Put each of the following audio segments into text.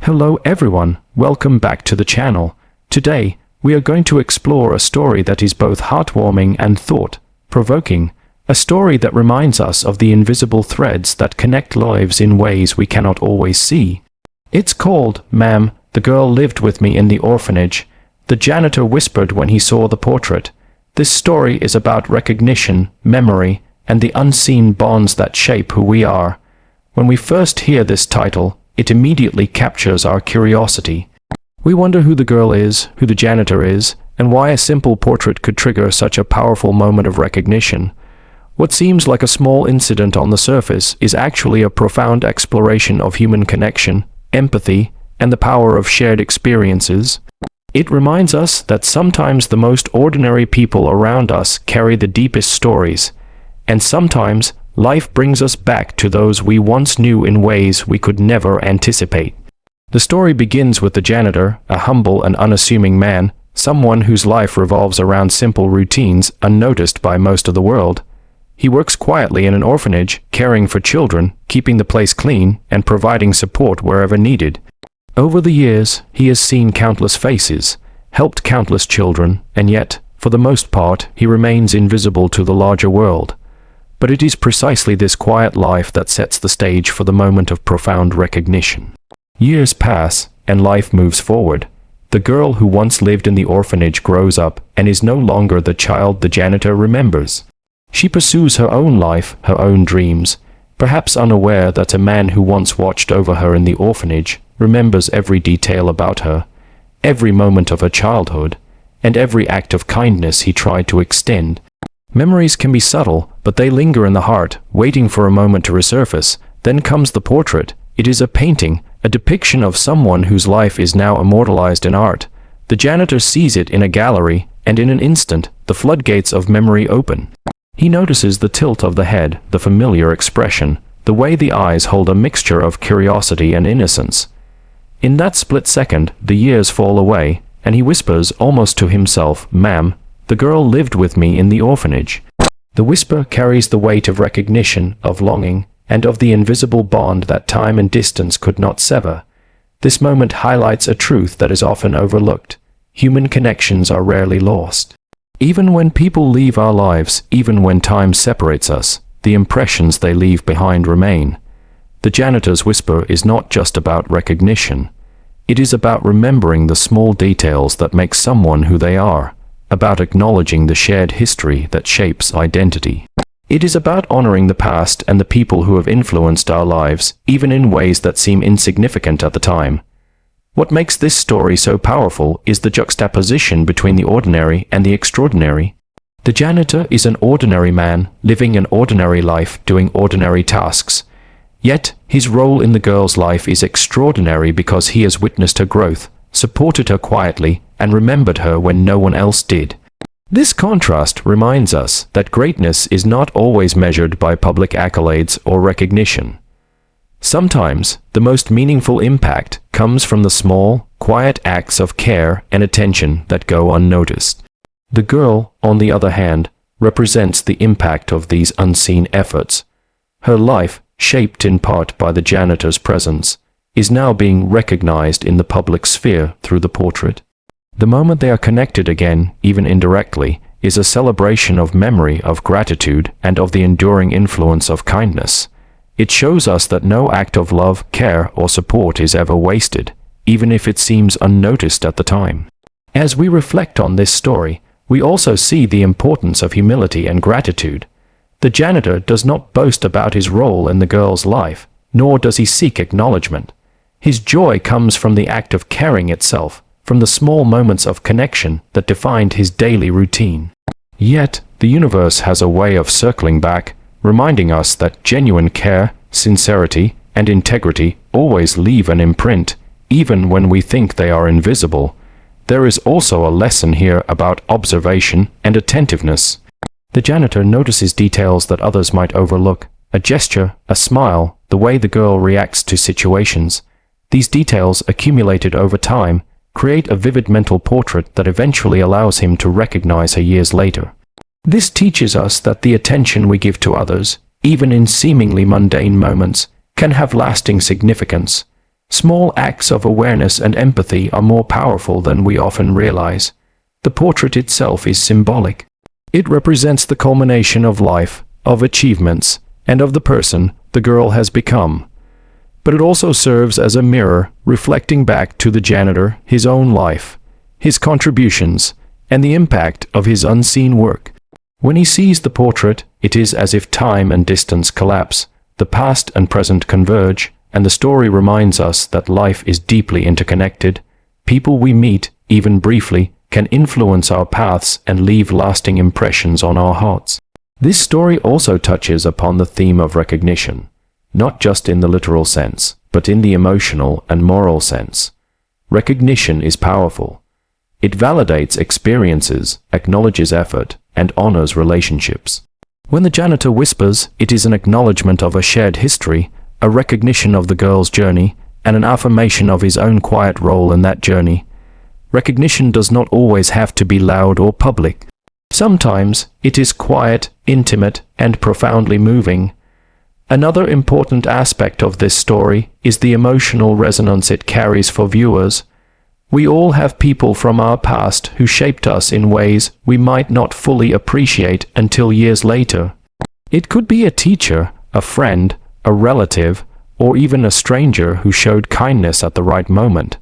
Hello everyone, welcome back to the channel. Today, we are going to explore a story that is both heartwarming and thought-provoking, a story that reminds us of the invisible threads that connect lives in ways we cannot always see. It's called, "Ma'am, the girl lived with me in the orphanage," the janitor whispered when he saw the portrait. This story is about recognition, memory, and the unseen bonds that shape who we are. When we first hear this title, it immediately captures our curiosity. We wonder who the girl is, who the janitor is, and why a simple portrait could trigger such a powerful moment of recognition. What seems like a small incident on the surface is actually a profound exploration of human connection, empathy, and the power of shared experiences. It reminds us that sometimes the most ordinary people around us carry the deepest stories, and sometimes life brings us back to those we once knew in ways we could never anticipate. The story begins with the janitor, a humble and unassuming man, someone whose life revolves around simple routines unnoticed by most of the world. He works quietly in an orphanage, caring for children, keeping the place clean, and providing support wherever needed. Over the years, he has seen countless faces, helped countless children, and yet, for the most part, he remains invisible to the larger world. But it is precisely this quiet life that sets the stage for the moment of profound recognition. Years pass, and life moves forward. The girl who once lived in the orphanage grows up and is no longer the child the janitor remembers. She pursues her own life, her own dreams, perhaps unaware that a man who once watched over her in the orphanage remembers every detail about her, every moment of her childhood, and every act of kindness he tried to extend. Memories can be subtle, but they linger in the heart, waiting for a moment to resurface. Then comes the portrait. It is a painting, a depiction of someone whose life is now immortalized in art. The janitor sees it in a gallery, and in an instant, the floodgates of memory open. He notices the tilt of the head, the familiar expression, the way the eyes hold a mixture of curiosity and innocence. In that split second, the years fall away, and he whispers almost to himself, "Ma'am, the girl lived with me in the orphanage." The whisper carries the weight of recognition, of longing, and of the invisible bond that time and distance could not sever. This moment highlights a truth that is often overlooked. Human connections are rarely lost. Even when people leave our lives, even when time separates us, the impressions they leave behind remain. The janitor's whisper is not just about recognition. It is about remembering the small details that make someone who they are, about acknowledging the shared history that shapes identity. It is about honoring the past and the people who have influenced our lives, even in ways that seem insignificant at the time. What makes this story so powerful is the juxtaposition between the ordinary and the extraordinary. The janitor is an ordinary man, living an ordinary life, doing ordinary tasks. Yet, his role in the girl's life is extraordinary because he has witnessed her growth, supported her quietly, and remembered her when no one else did. This contrast reminds us that greatness is not always measured by public accolades or recognition. Sometimes, the most meaningful impact comes from the small, quiet acts of care and attention that go unnoticed. The girl, on the other hand, represents the impact of these unseen efforts. Her life, shaped in part by the janitor's presence, is now being recognized in the public sphere through the portrait. The moment they are connected again, even indirectly, is a celebration of memory, of gratitude, and of the enduring influence of kindness. It shows us that no act of love, care, or support is ever wasted, even if it seems unnoticed at the time. As we reflect on this story, we also see the importance of humility and gratitude. The janitor does not boast about his role in the girl's life, nor does he seek acknowledgement. His joy comes from the act of caring itself, from the small moments of connection that defined his daily routine. Yet, the universe has a way of circling back, reminding us that genuine care, sincerity, and integrity always leave an imprint, even when we think they are invisible. There is also a lesson here about observation and attentiveness. The janitor notices details that others might overlook, a gesture, a smile, the way the girl reacts to situations. These details, accumulated over time, create a vivid mental portrait that eventually allows him to recognize her years later. This teaches us that the attention we give to others, even in seemingly mundane moments, can have lasting significance. Small acts of awareness and empathy are more powerful than we often realize. The portrait itself is symbolic. It represents the culmination of life, of achievements, and of the person the girl has become. But it also serves as a mirror, reflecting back to the janitor his own life, his contributions, and the impact of his unseen work. When he sees the portrait, it is as if time and distance collapse, the past and present converge, and the story reminds us that life is deeply interconnected. People we meet, even briefly, can influence our paths and leave lasting impressions on our hearts. This story also touches upon the theme of recognition, not just in the literal sense, but in the emotional and moral sense. Recognition is powerful. It validates experiences, acknowledges effort, and honors relationships. When the janitor whispers, it is an acknowledgement of a shared history, a recognition of the girl's journey, and an affirmation of his own quiet role in that journey. Recognition does not always have to be loud or public. Sometimes it is quiet, intimate, and profoundly moving. Another important aspect of this story is the emotional resonance it carries for viewers. We all have people from our past who shaped us in ways we might not fully appreciate until years later. It could be a teacher, a friend, a relative, or even a stranger who showed kindness at the right moment.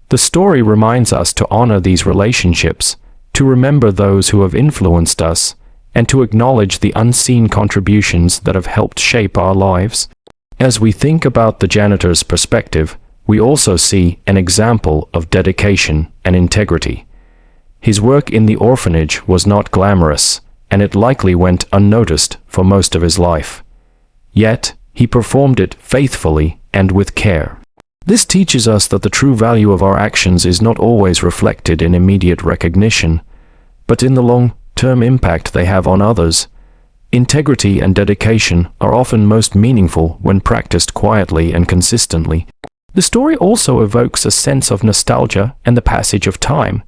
The story reminds us to honor these relationships, to remember those who have influenced us, and to acknowledge the unseen contributions that have helped shape our lives. As we think about the janitor's perspective, we also see an example of dedication and integrity. His work in the orphanage was not glamorous, and it likely went unnoticed for most of his life. Yet, he performed it faithfully and with care. This teaches us that the true value of our actions is not always reflected in immediate recognition, but in the long-term impact they have on others. Integrity and dedication are often most meaningful when practiced quietly and consistently. The story also evokes a sense of nostalgia and the passage of time.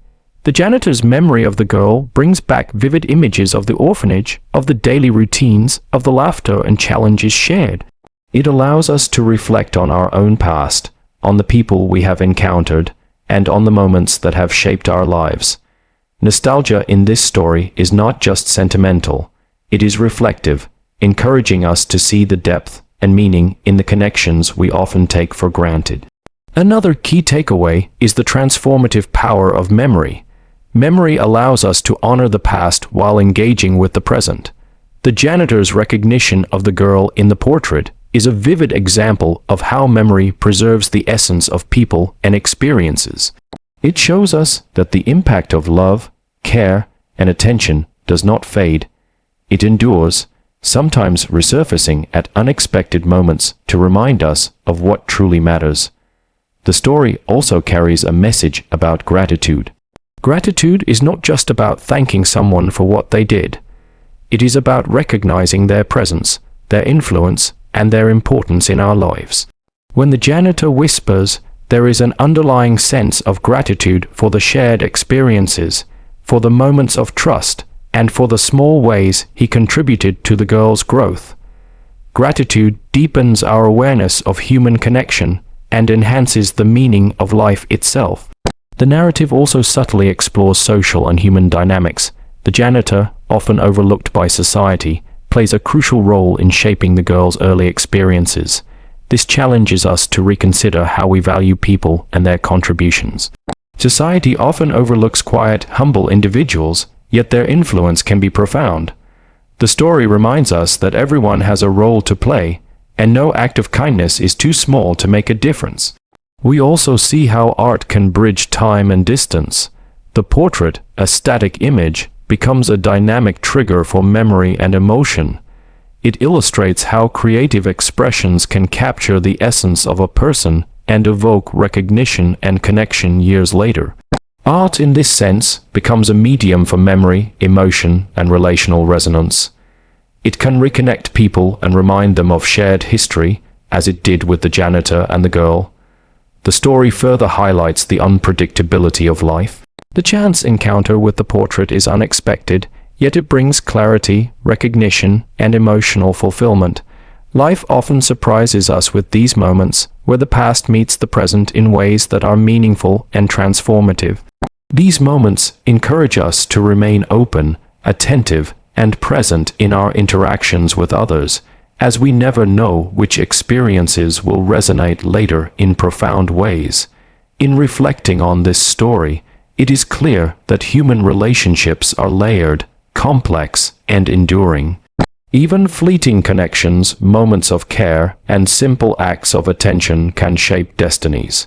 The janitor's memory of the girl brings back vivid images of the orphanage, of the daily routines, of the laughter and challenges shared. It allows us to reflect on our own past, on the people we have encountered, and on the moments that have shaped our lives. Nostalgia in this story is not just sentimental, it is reflective, encouraging us to see the depth and meaning in the connections we often take for granted. Another key takeaway is the transformative power of memory. Memory allows us to honor the past while engaging with the present. The janitor's recognition of the girl in the portrait is a vivid example of how memory preserves the essence of people and experiences. It shows us that the impact of love, care, and attention does not fade. It endures, sometimes resurfacing at unexpected moments to remind us of what truly matters. The story also carries a message about gratitude. Gratitude is not just about thanking someone for what they did. It is about recognizing their presence, their influence, and their importance in our lives. When the janitor whispers, there is an underlying sense of gratitude for the shared experiences, for the moments of trust, and for the small ways he contributed to the girl's growth. Gratitude deepens our awareness of human connection and enhances the meaning of life itself. The narrative also subtly explores social and human dynamics. The janitor, often overlooked by society, plays a crucial role in shaping the girl's early experiences. This challenges us to reconsider how we value people and their contributions. Society often overlooks quiet, humble individuals, yet their influence can be profound. The story reminds us that everyone has a role to play, and no act of kindness is too small to make a difference. We also see how art can bridge time and distance. The portrait, a static image, becomes a dynamic trigger for memory and emotion. It illustrates how creative expressions can capture the essence of a person and evoke recognition and connection years later. Art in this sense becomes a medium for memory, emotion, and relational resonance. It can reconnect people and remind them of shared history, as it did with the janitor and the girl. The story further highlights the unpredictability of life. The chance encounter with the portrait is unexpected, yet it brings clarity, recognition, and emotional fulfillment. Life often surprises us with these moments, where the past meets the present in ways that are meaningful and transformative. These moments encourage us to remain open, attentive, and present in our interactions with others, as we never know which experiences will resonate later in profound ways. In reflecting on this story, it is clear that human relationships are layered, complex, and enduring. Even fleeting connections, moments of care, and simple acts of attention can shape destinies.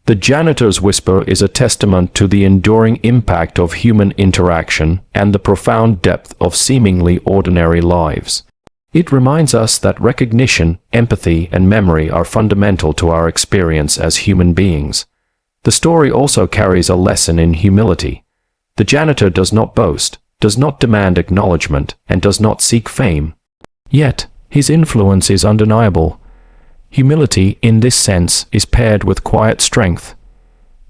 The Janitor's Whisper is a testament to the enduring impact of human interaction and the profound depth of seemingly ordinary lives. It reminds us that recognition, empathy, and memory are fundamental to our experience as human beings. The story also carries a lesson in humility. The janitor does not boast, does not demand acknowledgement, and does not seek fame. Yet, his influence is undeniable. Humility, in this sense, is paired with quiet strength.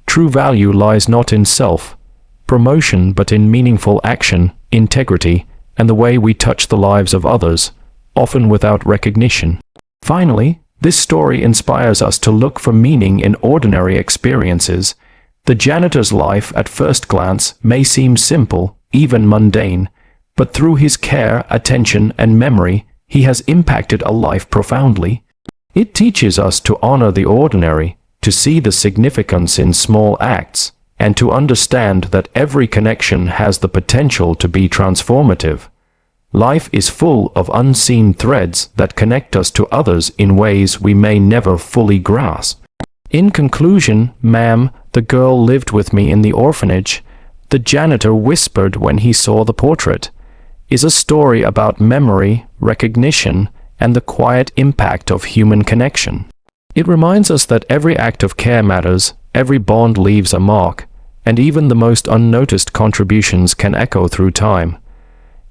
True value lies not in self-promotion but in meaningful action, integrity, and the way we touch the lives of others, often without recognition. Finally, this story inspires us to look for meaning in ordinary experiences. The janitor's life at first glance may seem simple, even mundane, but through his care, attention, and memory, he has impacted a life profoundly. It teaches us to honor the ordinary, to see the significance in small acts, and to understand that every connection has the potential to be transformative. Life is full of unseen threads that connect us to others in ways we may never fully grasp. In conclusion, "Ma'am, the girl lived with me in the orphanage," the janitor whispered when he saw the portrait, is a story about memory, recognition, and the quiet impact of human connection. It reminds us that every act of care matters, every bond leaves a mark, and even the most unnoticed contributions can echo through time.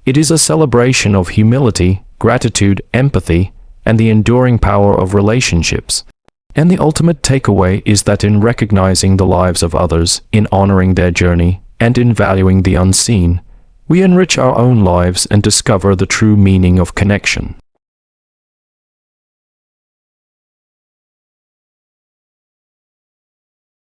It is a celebration of humility, gratitude, empathy, and the enduring power of relationships. And the ultimate takeaway is that in recognizing the lives of others, in honoring their journey, and in valuing the unseen, we enrich our own lives and discover the true meaning of connection.